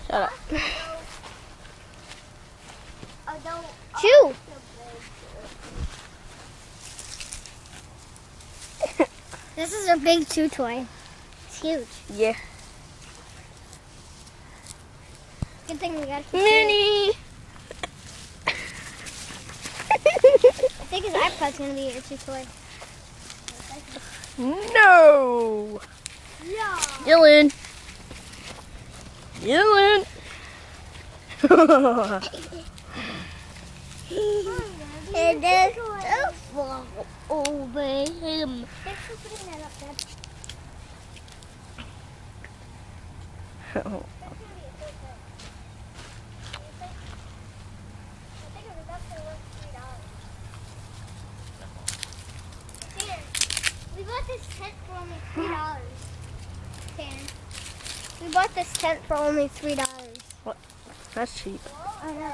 Shut up. Chew. This is a big chew toy. It's huge. Yeah. Good thing we got it. Mini. I think his iPod's gonna be a chew toy. No. Yeah. Dylan. Dylan. And there's a fall over him. Thanks for putting that up, Dad. We bought this tent for only $3. We bought this tent for only $3. That's cheap. I know.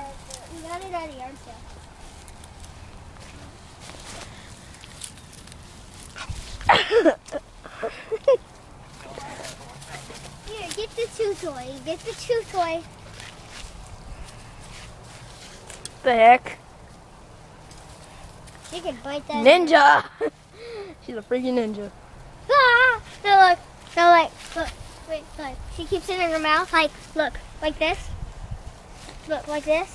We got it at a yard sale. Here, get the chew toy. Get the chew toy. The heck? You can bite that. Ninja. She's a freaking ninja. Ah! No, look. No, like, look. Wait, look. She keeps it in her mouth. Like, look. Like this. Look, like this.